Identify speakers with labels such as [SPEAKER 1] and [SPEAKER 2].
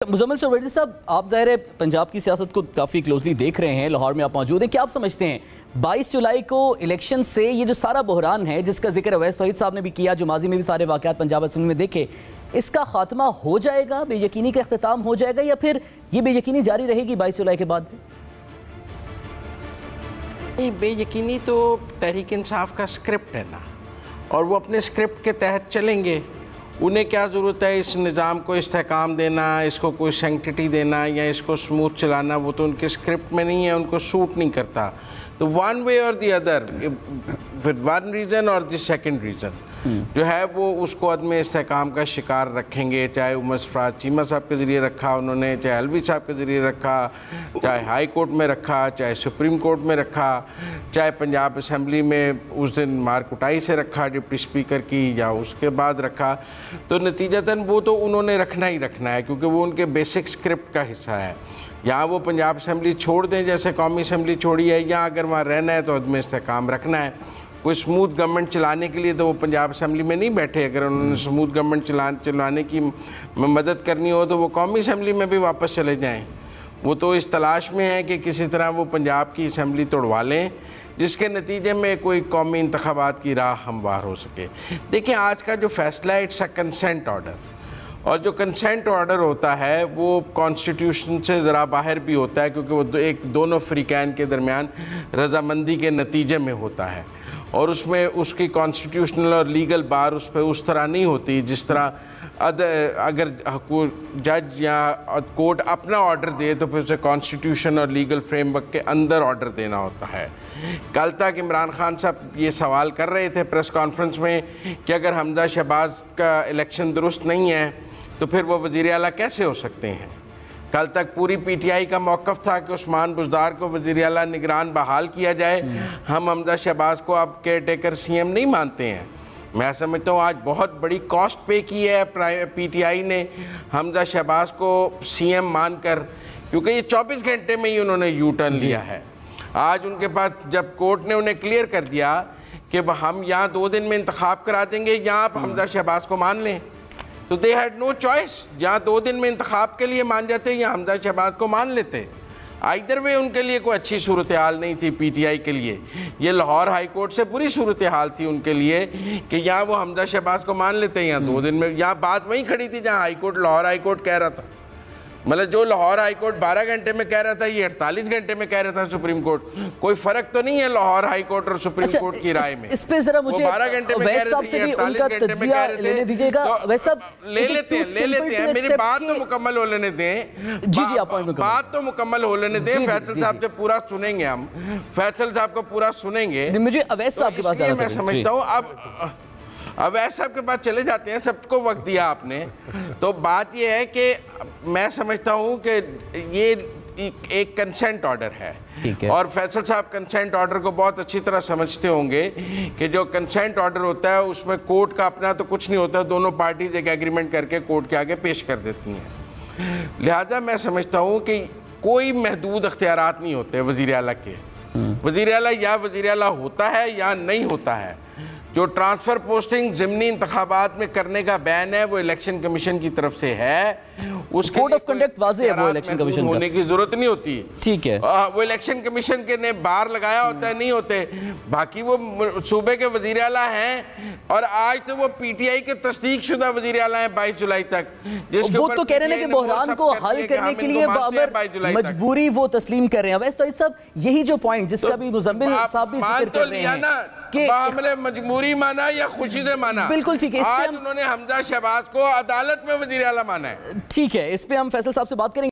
[SPEAKER 1] مزمل سرویڈی صاحب، آپ ظاہر ہے پنجاب کی سیاست کو کافی کلوزلی دیکھ رہے ہیں، لاہور میں آپ موجود ہیں، کیا آپ سمجھتے ہیں 22 جولائی کو الیکشن سے یہ جو سارا بحران ہے جس کا ذکر اویس توحید صاحب نے بھی کیا، جو ماضی میں بھی سارے واقعات پنجاب اسمبلی میں دیکھے، اس کا خاتمہ ہو جائے گا، بے یقینی کا اختتام ہو جائے گا، یا پھر یہ بے یقینی جاری رہے گی 22 جولائی کے بعد بھی؟
[SPEAKER 2] نہیں، بے یقینی تو تحریک انصاف کا سکرپٹ ہے نا، اور وہ اپنے سکرپٹ کے تحت چلیں گے۔ انہیں کیا ضرورت ہے اس نظام کو استحکام دینا، اس کو کوئی سینکٹیٹی دینا یا اس کو سموتھ چلانا، وہ تو ان کے سکرپٹ میں نہیں ہے، ان کو سوٹ نہیں کرتا۔ تو ون وے اور دی ادر، ون ریزن اور دی سیکنڈ ریزن جو ہے وہ اس کو عدم استحکام کا شکار رکھیں گے، چاہے عمر سرفراز چیمہ صاحب کے ذریعے رکھا انہوں نے، چاہے الوی صاحب کے ذریعے رکھا، چاہے ہائی کورٹ میں رکھا، چاہے سپریم کورٹ میں رکھا، چاہے پنجاب اسمبلی میں اس دن مار کٹائی سے رکھا ڈپٹی اسپیکر کی، یا اس کے بعد رکھا، تو نتیجتاً وہ تو انہوں نے رکھنا ہی رکھنا ہے، کیونکہ وہ ان کے بیسک سکرپٹ کا حصہ ہے۔ یہاں وہ پنجاب اسمبلی چھوڑ دیں جیسے قومی اسمبلی چھوڑی ہے، یا اگر وہاں رہنا ہے تو عدم استحکام رکھنا ہے۔ کوئی سموتھ گورنمنٹ چلانے کے لیے تو وہ پنجاب اسمبلی میں نہیں بیٹھے، اگر انہوں نے سموتھ گورنمنٹ چلانے کی مدد کرنی ہو تو وہ قومی اسمبلی میں بھی واپس چلے جائیں۔ وہ تو اس تلاش میں ہے کہ کسی طرح وہ پنجاب کی اسمبلی توڑوا لیں، جس کے نتیجے میں کوئی قومی انتخابات کی راہ ہموار ہو سکے۔ دیکھیں، آج کا جو فیصلہ ہے اٹس اے کنسنٹ آرڈر، اور جو کنسنٹ آرڈر ہوتا ہے وہ کانسٹیٹیوشن سے ذرا باہر بھی ہوتا ہے، کیونکہ وہ دونوں فریقین کے درمیان رضامندی کے نتیجے میں ہوتا ہے، اور اس میں اس کی کانسٹیٹیوشنل اور لیگل بار اس پہ اس طرح نہیں ہوتی جس طرح اگر جج یا کورٹ اپنا آرڈر دے تو پھر اسے کانسٹیٹیوشن اور لیگل فریم ورک کے اندر آرڈر دینا ہوتا ہے۔ کل تک عمران خان صاحب یہ سوال کر رہے تھے پریس کانفرنس میں کہ اگر حمزہ شہباز کا الیکشن درست نہیں ہے تو پھر وہ وزیر اعلیٰ کیسے ہو سکتے ہیں۔ کل تک پوری پی ٹی آئی کا موقف تھا کہ عثمان بزدار کو وزیر اعلیٰ نگران بحال کیا جائے، ہم حمزہ شہباز کو اب کیئر ٹیکر سی ایم نہیں مانتے ہیں۔ میں سمجھتا ہوں آج بہت بڑی کاسٹ پے کی ہے پی ٹی آئی نے حمزہ شہباز کو سی ایم مان کر، کیونکہ یہ 24 گھنٹے میں ہی انہوں نے یو ٹرن لیا ہے۔ آج ان کے پاس جب کورٹ نے انہیں کلیئر کر دیا کہ ہم یہاں 2 دن میں انتخاب کرا دیں گے، یہاں آپ حمزہ شہباز کو مان لیں، تو they had no choice، جہاں 2 دن میں انتخاب کے لیے مان جاتے یا حمزہ شہباز کو مان لیتے۔ either way ان کے لیے کوئی اچھی صورتحال نہیں تھی پی ٹی آئی کے لیے، یہ لاہور ہائی کورٹ سے بری صورتحال تھی ان کے لیے کہ یہاں وہ حمزہ شہباز کو مان لیتے یا 2 دن میں، یہاں بات وہیں کھڑی تھی جہاں لاہور ہائی کورٹ کہہ رہا تھا، مطلب جو لاہور ہائی کورٹ 12 گھنٹے میں کہہ رہا تھا یہ 48 گھنٹے میں کہہ رہا تھا سپریم کورٹ۔ کوئی فرق تو نہیں ہے لاہور ہائی کورٹ اور سپریم کورٹ کی رائے میں۔
[SPEAKER 1] اس پہ ذرا مجھے
[SPEAKER 2] 12 گھنٹے میں کہہ رہے تھے، 48 گھنٹے میں کہہ رہے تھے، لے لیتے ہیں، میری بات تو مکمل ہو لینے دیں، بات تو مکمل ہو لینے دیں۔ فیصل صاحب جب پورا سنیں گے، ہم فیصل صاحب کو پورا سنیں گے،
[SPEAKER 1] مجھے اویس صاحب کے پاس
[SPEAKER 2] میں سمجھتا ہوں اب اویس صاحب کے پاس چلے جاتے ہیں، سب کو وقت دیا آپ نے، تو بات یہ ہے کہ میں سمجھتا ہوں کہ یہ ایک کنسنٹ آرڈر ہے، اور فیصل صاحب کنسنٹ آرڈر کو بہت اچھی طرح سمجھتے ہوں گے کہ جو کنسنٹ آرڈر ہوتا ہے اس میں کورٹ کا اپنا تو کچھ نہیں ہوتا، دونوں پارٹیز ایک ایگریمنٹ کر کے کورٹ کے آگے پیش کر دیتی ہیں۔ لہٰذا میں سمجھتا ہوں کہ کوئی محدود اختیارات نہیں ہوتے وزیر اعلیٰ کے۔ وزیر اعلیٰ یا وزیر اعلیٰ ہوتا ہے یا نہیں ہوتا ہے۔ جو ٹرانسفر پوسٹنگ ضمنی انتخابات میں کرنے کا بین ہے وہ الیکشن کمیشن کی طرف سے ہے، اس کے
[SPEAKER 1] کوڈ آف کنڈکٹ واضح ہے وہ الیکشن کمیشن کا،
[SPEAKER 2] ہونے کی ضرورت نہیں ہوتی۔
[SPEAKER 1] ٹھیک ہے،
[SPEAKER 2] وہ الیکشن کمیشن کے نے بار لگایا ہوتا ہے، نہیں ہوتے، باقی وہ صوبے کے وزیر اعلیٰ ہیں، اور آج تو وہ پی ٹی آئی کے تصدیق شدہ وزیر اعلیٰ ہیں 22 جولائی تک، جس کے
[SPEAKER 1] وہ تو کہہ رہے ہیں کہ بحران کو حل کرنے کے لیے مجبوری وہ تسلیم کر رہے ہیں۔ اویس توحید صاحب، یہی جو پوائنٹ جس کا بھی مزمل صاحب بھی ذکر کر رہے ہیں کہ
[SPEAKER 2] مجبوری مانا یا خوشی سے مانا،
[SPEAKER 1] بالکل ٹھیک ہے،
[SPEAKER 2] آج انہوں نے حمزہ شہباز کو عدالت میں وزیر اعلیٰ مانا ہے۔
[SPEAKER 1] ٹھیک ہے، اس پہ ہم فیصل صاحب سے بات کریں گے۔